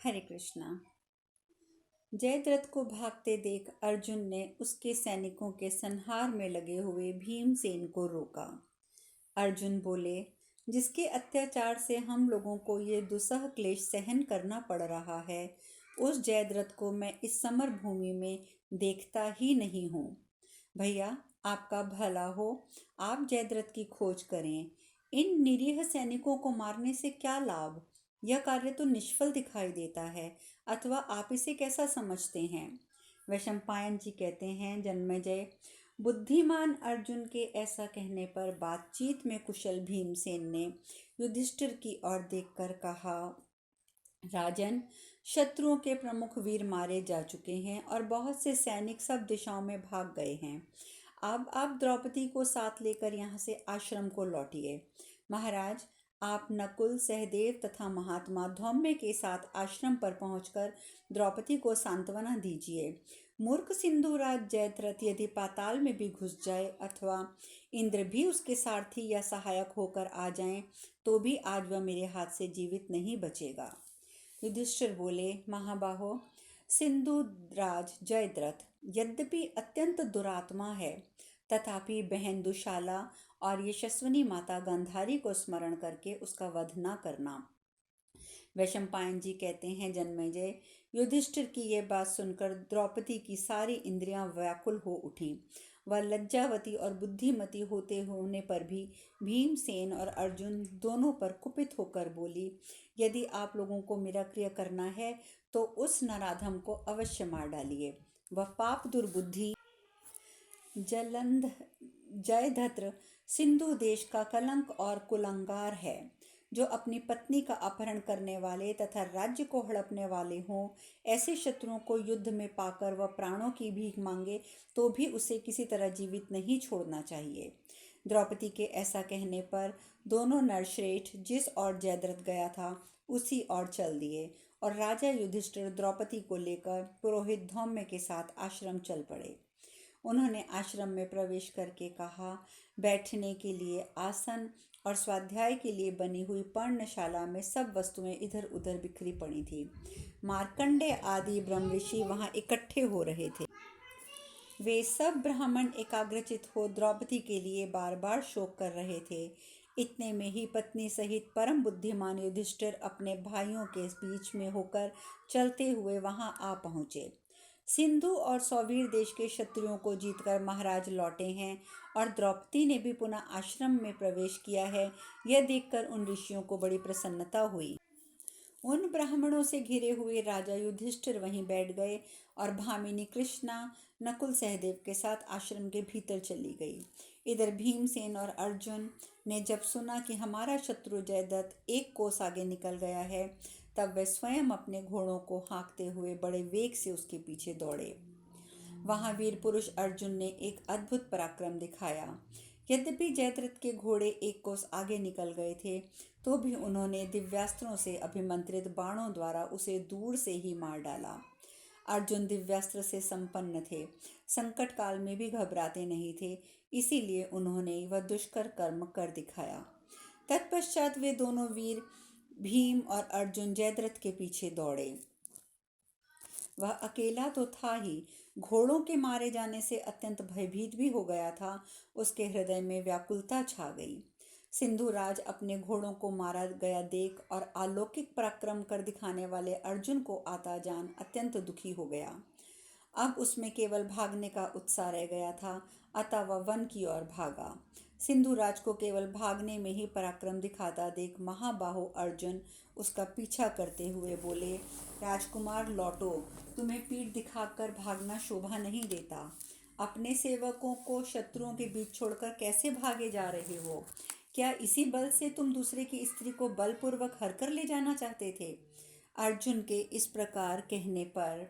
हरे कृष्णा। जयद्रथ को भागते देख अर्जुन ने उसके सैनिकों के संहार में लगे हुए भीमसेन को रोका। अर्जुन बोले, जिसके अत्याचार से हम लोगों को ये दुस्सह क्लेश सहन करना पड़ रहा है, उस जयद्रथ को मैं इस समर भूमि में देखता ही नहीं हूँ। भैया, आपका भला हो, आप जयद्रथ की खोज करें। इन निरीह सैनिकों को मारने से क्या लाभ? यह कार्य तो निष्फल दिखाई देता है, अथवा आप इसे कैसा समझते हैं? वैशंपायन जी कहते हैं, जन्मेजय, बुद्धिमान अर्जुन के ऐसा कहने पर बातचीत में कुशल भीमसेन ने युधिष्ठिर की ओर देखकर कहा, राजन, शत्रुओं के प्रमुख वीर मारे जा चुके हैं और बहुत से सैनिक सब दिशाओं में भाग गए हैं। अब आप द्रौपदी को साथ लेकर यहाँ से आश्रम को लौटिए। महाराज, आप नकुल, सहदेव तथा महात्मा धौम्य के साथ आश्रम पर पहुंचकर द्रौपदी को सांत्वना दीजिए। मूर्ख सिंधुराज जयद्रथ यदि पाताल में भी घुस जाए अथवा इंद्र भी उसके सारथी या सहायक होकर आ जाएं, तो भी आज वह मेरे हाथ से जीवित नहीं बचेगा। युधिष्ठिर बोले, महाबाहो, सिंधुराज जयद्रथ यद्यपि अत्यंत दुरात्मा है, तथापि बहन दुशाला और यशस्विनी माता गांधारी को स्मरण करके उसका वध न करना। वैशंपायन जी कहते हैं, जन्मेजय, युधिष्ठिर की यह बात सुनकर द्रौपदी की सारी इंद्रियां व्याकुल हो उठी। वह लज्जावती और बुद्धिमती होते होने पर भी भीमसेन और अर्जुन दोनों पर कुपित होकर बोली, यदि आप लोगों को मेरा क्रिया करना है तो उस नराधम को अवश्य मार डालिए। वह पाप दुर्बुद्धि जलंध जयद्रथ सिंधु देश का कलंक और कुलंगार है, जो अपनी पत्नी का अपहरण करने वाले तथा राज्य को हड़पने वाले हों। ऐसे शत्रुओं को युद्ध में पाकर वह प्राणों की भीख मांगे तो भी उसे किसी तरह जीवित नहीं छोड़ना चाहिए। द्रौपदी के ऐसा कहने पर दोनों नरश्रेष्ठ जिस ओर जयद्रथ गया था उसी ओर चल दिए और राजा युधिष्ठिर द्रौपदी को लेकर पुरोहित धौम्य के साथ आश्रम चल पड़े। उन्होंने आश्रम में प्रवेश करके कहा, बैठने के लिए आसन और स्वाध्याय के लिए बनी हुई पर्णशाला में सब वस्तुएं इधर उधर बिखरी पड़ी थी। मार्कंडेय आदि ब्रह्मऋषि वहां इकट्ठे हो रहे थे। वे सब ब्राह्मण एकाग्रचित हो द्रौपदी के लिए बार बार शोक कर रहे थे। इतने में ही पत्नी सहित परम बुद्धिमान युधिष्ठिर अपने भाइयों के बीच में होकर चलते हुए वहां आ पहुंचे। सिंधु और सौवीर देश के शत्रुओं को जीतकर महाराज लौटे हैं और द्रौपदी ने भी पुनः आश्रम में प्रवेश किया है, यह देखकर उन ऋषियों को बड़ी प्रसन्नता हुई। उन ब्राह्मणों से घिरे हुए राजा युधिष्ठिर वहीं बैठ गए और भामिनी कृष्णा नकुल सहदेव के साथ आश्रम के भीतर चली गई। इधर भीमसेन और अर्जुन ने जब सुना कि हमारा शत्रु जयद्रथ एक कोस आगे निकल गया है, तब वे स्वयं अपने घोड़ों को हाँकते हुए बड़े वेग से उसके पीछे दौड़े। वहां वीर पुरुष अर्जुन ने एक अद्भुत पराक्रम दिखाया। यद्यपि जयद्रथ के घोड़े एक कोस आगे निकल गए थे, तो भी उन्होंने दिव्यास्त्रों से अभिमंत्रित बाणों द्वारा उसे दूर से ही मार डाला। अर्जुन दिव्यास्त्र से संपन्न थे, संकट काल में भी घबराते नहीं थे, इसीलिए उन्होंने वह दुष्कर कर्म कर दिखाया। तत्पश्चात वे दोनों वीर भीम और अर्जुन जयद्रथ के पीछे दौड़े। वह अकेला तो था ही, घोड़ों के मारे जाने से अत्यंत भयभीत भी हो गया था। उसके हृदय में व्याकुलता छा गई। सिंधुराज अपने घोड़ों को मारा गया देख और अलौकिक पराक्रम कर दिखाने वाले अर्जुन को आता जान अत्यंत दुखी हो गया। अब उसमें केवल भागने का उत्साह रह गया था, अतः वह वन की ओर भागा। सिंधुराज को केवल भागने में ही पराक्रम दिखाता देख महाबाहो अर्जुन उसका पीछा करते हुए बोले, राजकुमार लौटो, तुम्हें पीठ दिखाकर भागना शोभा नहीं देता। अपने सेवकों को शत्रुओं के बीच छोड़कर कैसे भागे जा रहे हो? क्या इसी बल से तुम दूसरे की स्त्री को बलपूर्वक हर कर ले जाना चाहते थे? अर्जुन के इस प्रकार कहने पर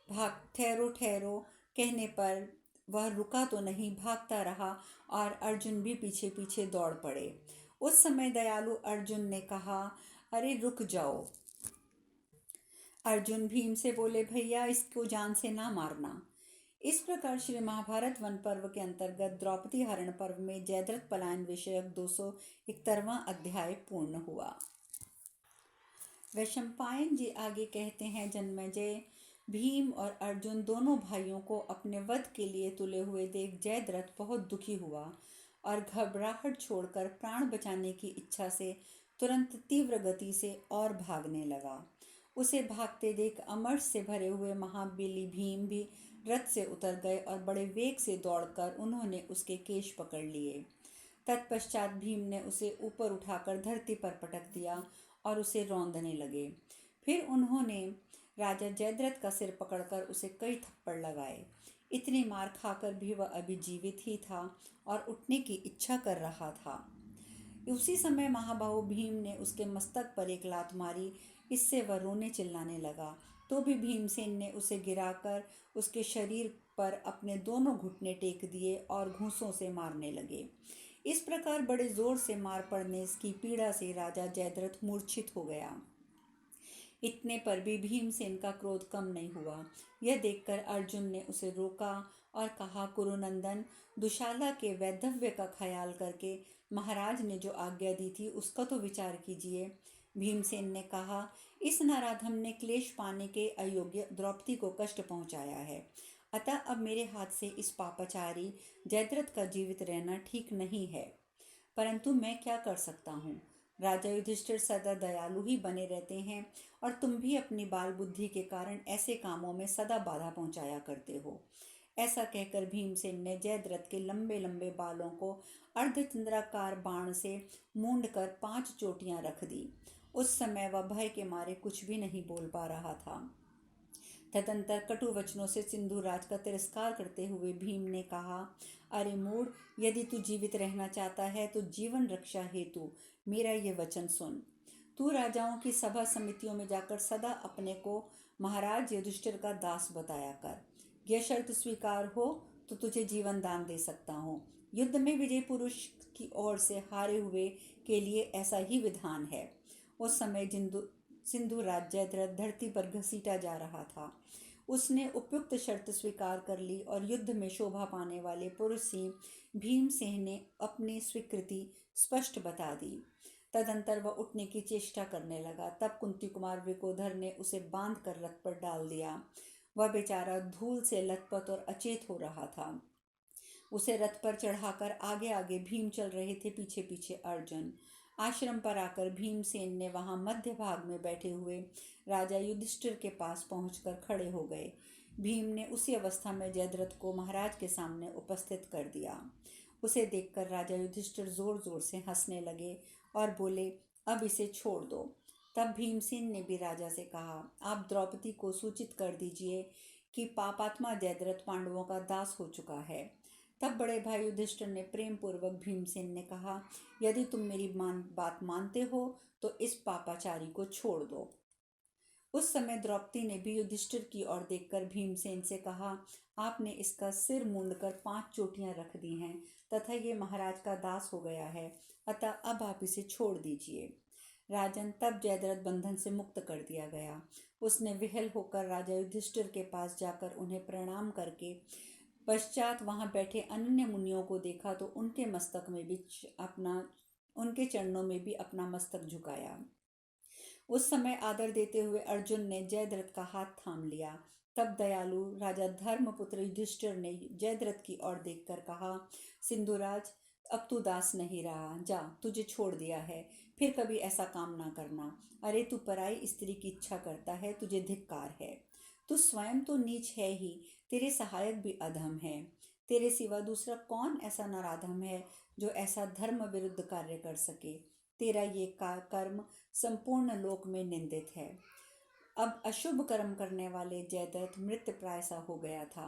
भाग ठहरो ठहरो कहने पर वह रुका तो नहीं, भागता रहा और अर्जुन भी पीछे पीछे दौड़ पड़े। उस समय दयालु अर्जुन ने कहा, अरे रुक जाओ। अर्जुन भीम से बोले, भैया इसको जान से ना मारना। इस प्रकार श्री महाभारत वन पर्व के अंतर्गत द्रौपदी हरण पर्व में जयद्रथ पलायन विषयक 271वां अध्याय पूर्ण हुआ। वैशंपायन जी आगे कहते हैं, जन्मेजय, भीम और अर्जुन दोनों भाइयों को अपने वध के लिए तुले हुए देख जयद्रथ बहुत दुखी हुआ और घबराहट छोड़कर प्राण बचाने की इच्छा से तुरंत तीव्र गति से और भागने लगा। उसे भागते देख अमर्ष से भरे हुए महाबली भीम भी रथ से उतर गए और बड़े वेग से दौड़कर उन्होंने उसके केश पकड़ लिए। तत्पश्चात भीम ने उसे ऊपर उठाकर धरती पर पटक दिया और उसे रौंदने लगे। फिर उन्होंने राजा जयद्रथ का सिर पकड़कर उसे कई थप्पड़ लगाए। इतनी मार खाकर भी वह अभी जीवित ही था और उठने की इच्छा कर रहा था। उसी समय महाबाहु भीम ने उसके मस्तक पर एक लात मारी। इससे वह रोने चिल्लाने लगा। तो भी भीमसेन ने उसे गिराकर उसके शरीर पर अपने दोनों घुटने टेक दिए और घूंसों से मारने लगे। इस प्रकार बड़े जोर से मार पड़ने की पीड़ा से राजा जयद्रथ मूर्छित हो गया। इतने पर भी भीमसेन का क्रोध कम नहीं हुआ। यह देखकर अर्जुन ने उसे रोका और कहा, कुरुनंदन, दुशाला के वैधव्य का ख्याल करके महाराज ने जो आज्ञा दी थी उसका तो विचार कीजिए। भीमसेन ने कहा, इस नराधम ने क्लेश पाने के अयोग्य द्रौपदी को कष्ट पहुंचाया है, अतः अब मेरे हाथ से इस पापाचारी जयद्रथ का जीवित रहना ठीक नहीं है। परंतु मैं क्या कर सकता हूँ। राजा युधिष्ठिर सदा दयालु ही बने रहते हैं और तुम भी अपनी बाल बुद्धि के कारण ऐसे कामों में सदा बाधा पहुंचाया करते हो। ऐसा कहकर भीमसेन ने जयद्रथ के लंबे लंबे बालों को अर्धचंद्राकार बाण से मूंड कर 5 चोटियां रख दी। उस समय वह भय के मारे कुछ भी नहीं बोल पा रहा था। तदंतर कटु वचनों से सिंधुराज का तिरस्कार करते हुए भीम ने कहा, अरे मूढ़, यदि तू जीवित रहना चाहता है तो जीवन रक्षा हेतु मेरा ये वचन सुन। तू राजाओं की सभा समितियों में जाकर सदा अपने को महाराज युधिष्ठिर का दास बताया कर। यह शर्त स्वीकार हो तो तुझे जीवन दान दे सकता हूँ। युद्ध में विजय पुरुष की ओर से हारे हुए के लिए ऐसा ही विधान है। उस समय सिंधुराज जयद्रथ धरती पर घसीटा जा रहा था। उसने उपयुक्त शर्त स्वीकार कर ली और युद्ध में शोभा पाने वाले पुरुष सिंह भीमसेन ने अपनी स्वीकृति स्पष्ट बता दी। तदंतर वह उठने की चेष्टा करने लगा। तब कुंती कुमार विकोधर ने उसे बांध कर रथ पर डाल दिया। वह बेचारा धूल से लथपथ और अचेत हो रहा था। उसे रथ पर चढ़ाकर आगे आगे भीम चल रहे थे, पीछे पीछे अर्जुन। आश्रम पर आकर भीमसेन ने वहां मध्य भाग में बैठे हुए राजा युधिष्ठिर के पास पहुंचकर खड़े हो गए। भीम ने उसी अवस्था में जयद्रथ को महाराज के सामने उपस्थित कर दिया। उसे देखकर राजा युधिष्ठिर जोर जोर से हंसने लगे और बोले, अब इसे छोड़ दो। तब भीमसेन ने भी राजा से कहा, आप द्रौपदी को सूचित कर दीजिए कि पापात्मा जयद्रथ पांडवों का दास हो चुका है। तब बड़े भाई युधिष्ठिर ने प्रेम पूर्वक भीमसेन ने कहा, यदि तुम मेरी बात मानते हो तो इस पापाचारी को छोड़ दो। उस समय द्रौपदी ने भी युधिष्ठिर की ओर देखकर भीमसेन से कहा, आपने इसका सिर मूंडकर 5 चोटियां रख दी हैं तथा ये महाराज का दास हो गया है, अतः अब आप इसे छोड़ दीजिए। राजन, तब जयद्रथ बंधन से मुक्त कर दिया गया। उसने विहल होकर राजा युधिष्ठिर के पास जाकर उन्हें प्रणाम करके पश्चात वहां बैठे अन्य मुनियों को देखा तो उनके चरणों में भी अपना मस्तक झुकाया। उस समय आदर देते हुए अर्जुन ने जयद्रथ का हाथ थाम लिया। तब दयालु राजा धर्मपुत्र युधिष्ठिर ने जयद्रथ की ओर देखकर कहा, सिंधुराज, अब तू दास नहीं रहा, जा, तुझे छोड़ दिया है, फिर कभी ऐसा काम ना करना। अरे तू पराई स्त्री की इच्छा करता है, तुझे धिक्कार है। तू स्वयं तो नीच है ही, तेरे सहायक भी अधम है। तेरे सिवा दूसरा कौन ऐसा नराधम है जो ऐसा धर्म विरुद्ध कार्य कर सके। तेरा ये कर्म संपूर्ण लोक में निंदित है। अब अशुभ कर्म करने वाले जयद्रथ मृत प्राय सा हो गया था।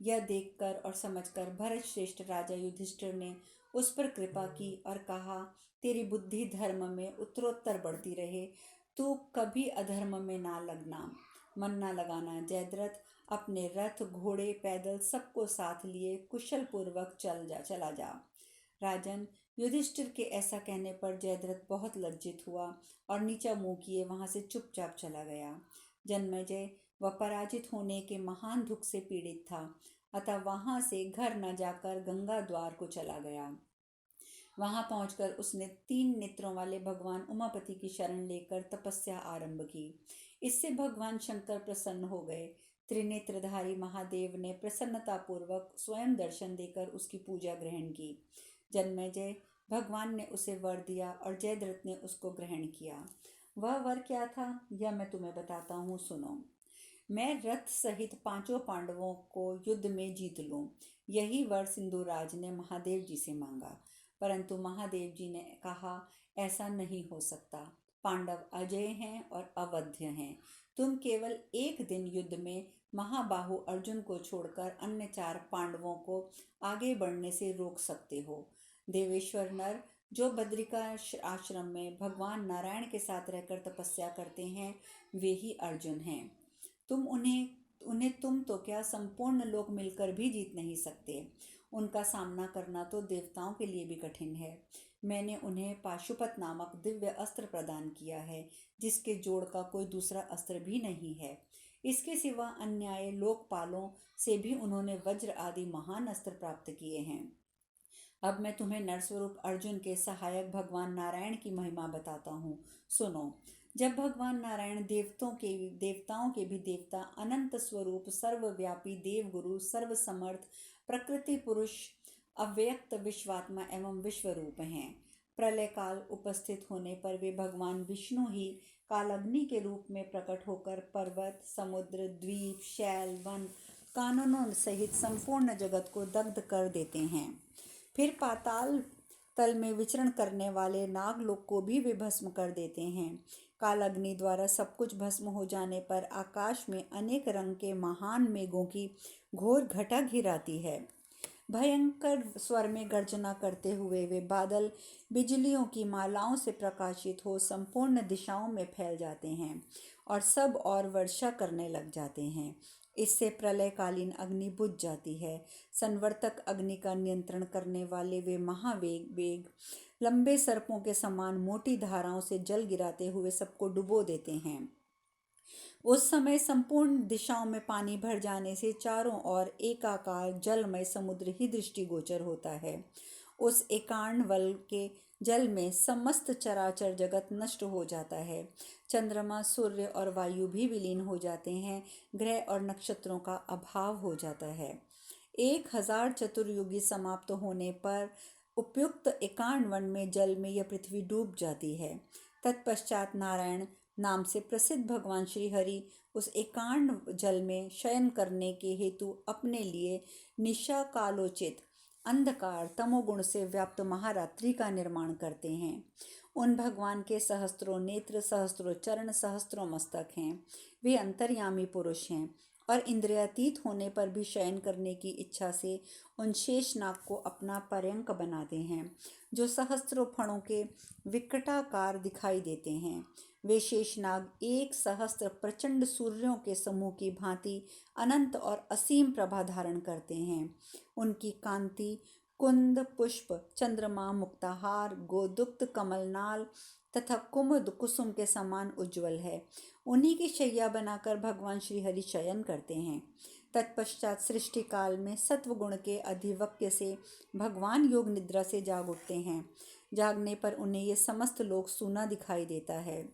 यह देखकर और समझकर भरत श्रेष्ठ राजा युधिष्ठिर ने उस पर कृपा की और कहा, तेरी बुद्धि धर्म में उत्तरोत्तर बढ़ती रहे, तू कभी अधर्म में ना लगना, मन ना लगाना। जयद्रथ, अपने रथ, घोड़े, पैदल सबको साथ लिए कुशल पूर्वक चला जा। राजन, युधिष्ठिर के ऐसा कहने पर जयद्रथ बहुत लज्जित हुआ और नीचा मुंह किए वहां से चुपचाप चला गया। जन्मेजय, वह पराजित होने के महान दुख से पीड़ित था, अतः वहां से घर न जाकर गंगा द्वार को चला गया। वहां पहुंचकर उसने 3 नेत्रों वाले भगवान उमापति की शरण लेकर तपस्या आरंभ की। इससे भगवान शंकर प्रसन्न हो गए। त्रिनेत्रधारी महादेव ने प्रसन्नतापूर्वक स्वयं दर्शन देकर उसकी पूजा ग्रहण की। जन्मेजय भगवान ने उसे वर दिया और जयद्रथ ने उसको ग्रहण किया। वह वर क्या था यह मैं तुम्हें बताता हूँ, सुनो। मैं रथ सहित 5 पांडवों को युद्ध में जीत लूं, यही वर सिंधुराज ने महादेव जी से मांगा। परंतु महादेव जी ने कहा, ऐसा नहीं हो सकता। पांडव अजय हैं और अवध्य हैं। तुम केवल एक दिन युद्ध में महाबाहु अर्जुन को छोड़कर अन्य 4 पांडवों को आगे बढ़ने से रोक सकते हो। देवेश्वर नर जो बद्रिका आश्रम में भगवान नारायण के साथ रहकर तपस्या करते हैं, वे ही अर्जुन हैं। तुम तो क्या संपूर्ण लोक मिलकर भी जीत नहीं सकते। उनका सामना करना तो देवताओं के लिए भी कठिन है। मैंने उन्हें पाशुपत नामक दिव्य अस्त्र प्रदान किया है, जिसके जोड़ का कोई दूसरा अस्त्र भी नहीं है। इसके सिवा अन्याय लोकपालों से भी उन्होंने वज्र आदि महान अस्त्र प्राप्त किए हैं। अब मैं तुम्हें नरस्वरूप अर्जुन के सहायक भगवान नारायण की महिमा बताता हूँ, सुनो। जब भगवान नारायण देवताओं के भी देवता, अनंत स्वरूप, सर्वव्यापी, देवगुरु, सर्वसमर्थ, प्रकृति पुरुष, अव्यक्त विश्वात्मा एवं विश्वरूप हैं, प्रलय काल उपस्थित होने पर वे भगवान विष्णु ही कालाग्नि के रूप में प्रकट होकर पर्वत, समुद्र, द्वीप, शैल, वन, काननों सहित संपूर्ण जगत को दग्ध कर देते हैं। फिर पाताल तल में विचरण करने वाले नागलोक को भी वे भस्म कर देते हैं। काल अग्नि द्वारा सब कुछ भस्म हो जाने पर आकाश में अनेक रंग के महान मेघों की घोर घटा घिर आती है। भयंकर स्वर में गर्जना करते हुए वे बादल बिजलियों की मालाओं से प्रकाशित हो संपूर्ण दिशाओं में फैल जाते हैं और सब और वर्षा करने लग जाते हैं। इससे प्रलयकालीन अग्नि बुझ जाती है। संवर्तक अग्नि का नियंत्रण करने वाले वे महावेग लंबे सर्पों के समान मोटी धाराओं से जल गिराते हुए सबको डुबो देते हैं। उस समय संपूर्ण दिशाओं में पानी भर जाने से चारों ओर एकाकार जलमय समुद्र ही दृष्टिगोचर होता है। उस एकार्ण वल के जल में समस्त चराचर जगत नष्ट हो जाता है। चंद्रमा, सूर्य और वायु भी विलीन हो जाते हैं। ग्रह और नक्षत्रों का अभाव हो जाता है। 1000 चतुर्युगी समाप्त होने पर उपयुक्त एकार्ण वन में जल में यह पृथ्वी डूब जाती है। तत्पश्चात नारायण नाम से प्रसिद्ध भगवान श्री हरि उस एकांड जल में शयन करने के हेतु अपने लिए निशा कालोचित अंधकार तमोगुण से व्याप्त महारात्रि का निर्माण करते हैं। उन भगवान के सहस्त्रों नेत्र, सहस्त्रों चरण, सहस्त्रों मस्तक हैं। वे अंतर्यामी पुरुष हैं और इंद्रियातीत होने पर भी शयन करने की इच्छा से उन शेषनाग को अपना पर्यंक बनाते हैं, जो सहस्त्रों फणों के विकटाकार दिखाई देते हैं। वे शेषनाग 1 सहस्त्र प्रचंड सूर्यों के समूह की भांति अनंत और असीम प्रभा धारण करते हैं। उनकी कांति कुंद, पुष्प, चंद्रमा, मुक्ताहार, गोदुक्त, कमलनाल तथा कुमुद कुसुम के समान उज्जवल है। उन्हीं की शैया बनाकर भगवान श्री हरि शयन करते हैं। तत्पश्चात सृष्टि काल में सत्व गुण के अधिवक्य से भगवान योग निद्रा से जाग उठते हैं। जागने पर उन्हें ये समस्त लोक सूना दिखाई देता है।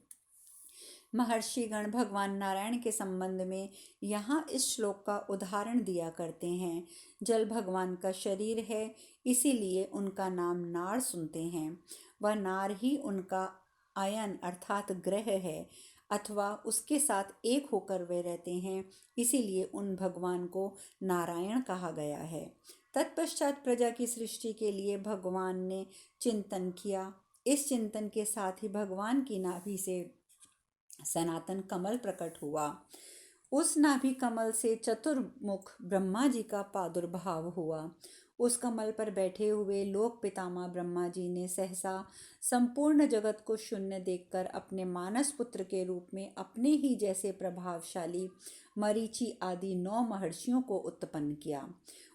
महर्षिगण भगवान नारायण के संबंध में यहाँ इस श्लोक का उदाहरण दिया करते हैं। जल भगवान का शरीर है, इसीलिए उनका नाम नार सुनते हैं। वह नार ही उनका आयन अर्थात ग्रह है, अथवा उसके साथ एक होकर वे रहते हैं, इसीलिए उन भगवान को नारायण कहा गया है। तत्पश्चात प्रजा की सृष्टि के लिए भगवान ने चिंतन किया। इस चिंतन के साथ ही भगवान की नाभि से सनातन कमल प्रकट हुआ। उस नाभि कमल से चतुर्मुख ब्रह्मा जी का प्रादुर्भाव हुआ। उस कमल पर बैठे हुए लोक पितामह ब्रह्मा जी ने सहसा संपूर्ण जगत को शून्य देखकर अपने मानस पुत्र के रूप में अपने ही जैसे प्रभावशाली मरीचि आदि 9 महर्षियों को उत्पन्न किया।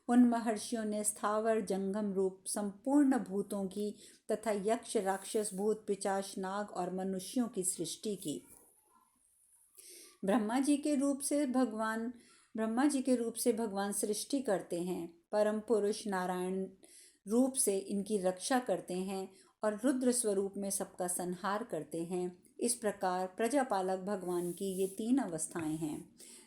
उन महर्षियों ने स्थावर जंगम रूप संपूर्ण भूतों की तथा यक्ष, राक्षस, भूत, पिशाच, नाग और मनुष्यों की सृष्टि की। ब्रह्मा जी के रूप से भगवान सृष्टि करते हैं। परम पुरुष नारायण रूप से इनकी रक्षा करते हैं और रुद्र स्वरूप में सबका संहार करते हैं। इस प्रकार प्रजापालक भगवान की ये 3 अवस्थाएं हैं।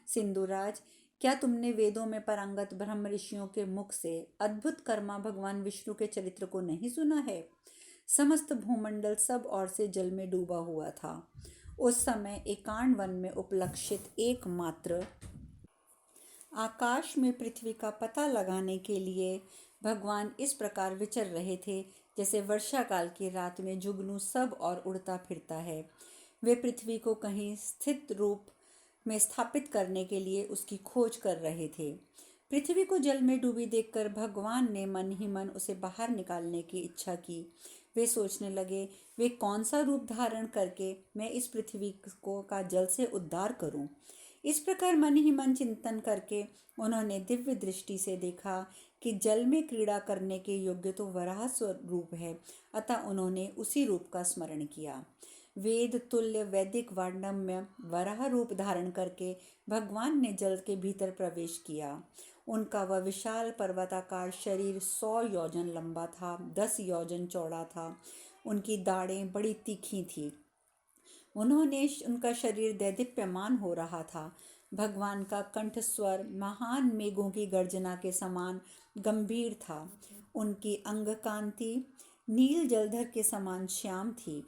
सिंधुराज, क्या तुमने वेदों में पारंगत ब्रह्म ऋषियों के मुख से अद्भुत कर्मा भगवान विष्णु के चरित्र को नहीं सुना है? समस्त भूमंडल सब ओर से जल में डूबा हुआ था। उस समय एकांड वन में उपलक्षित एकमात्र आकाश में पृथ्वी का पता लगाने के लिए भगवान इस प्रकार विचर रहे थे जैसे वर्षा काल की रात में जुगनू सब और उड़ता फिरता है। वे पृथ्वी को कहीं स्थित रूप में स्थापित करने के लिए उसकी खोज कर रहे थे। पृथ्वी को जल में डूबी देखकर भगवान ने मन ही मन उसे बाहर निकालने की इच्छा की। वे सोचने लगे, वे कौन सा रूप धारण करके मैं इस पृथ्वी को का जल से उद्धार करूं। इस प्रकार मन ही मन चिंतन करके उन्होंने दिव्य दृष्टि से देखा कि जल में क्रीड़ा करने के योग्य तो वराह स्वरूप है, अतः उन्होंने उसी रूप का स्मरण किया। वेद तुल्य वैदिक वाण्डम्य वराह रूप धारण करके भगवान ने जल के भीतर प्रवेश किया। उनका वह विशाल पर्वताकार शरीर 100 योजन लंबा था, 10 योजन चौड़ा था। उनकी दाढ़ें बड़ी तीखी थी। उनका शरीर दैदीप्यमान हो रहा था। भगवान का कंठ स्वर महान मेघों की गर्जना के समान गंभीर था। उनकी अंग कांति नील जलधर के समान श्याम थी।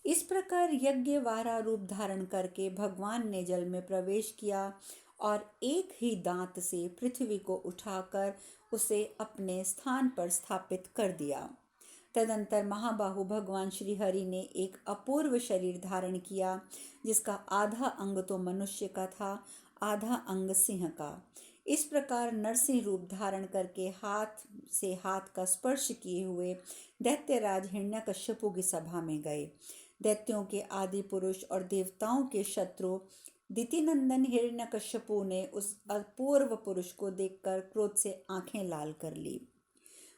इस प्रकार यज्ञ वारा रूप धारण करके भगवान ने जल में प्रवेश किया और एक ही दांत से पृथ्वी को उठाकर उसे अपने स्थान पर स्थापित कर दिया। तदंतर महाबाहु भगवान श्री हरि ने एक अपूर्व शरीर धारण किया, जिसका आधा अंग तो मनुष्य का था, आधा अंग सिंह का। इस प्रकार नरसिंह रूप धारण करके हाथ से हाथ का स्पर्श किए हुए दैत्यराज हिरण्यकश्यपु की सभा में गए। दैत्यों के आदि पुरुष और देवताओं के शत्रु दितिनंदन हिरण्यकश्यपु ने उस अपूर्व पुरुष को देखकर क्रोध से आंखें लाल कर ली।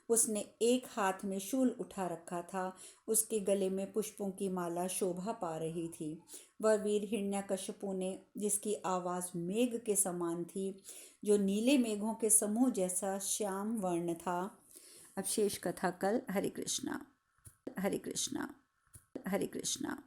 उसने एक हाथ में शूल उठा रखा था। उसके गले में पुष्पों की माला शोभा पा रही थी। वह वीर हिरण्यकश्यपु ने, जिसकी आवाज़ मेघ के समान थी, जो नीले मेघों के समूह जैसा श्याम वर्ण था। अब शेष कथा कल। हरे कृष्णा, हरे कृष्णा, हरे कृष्णा।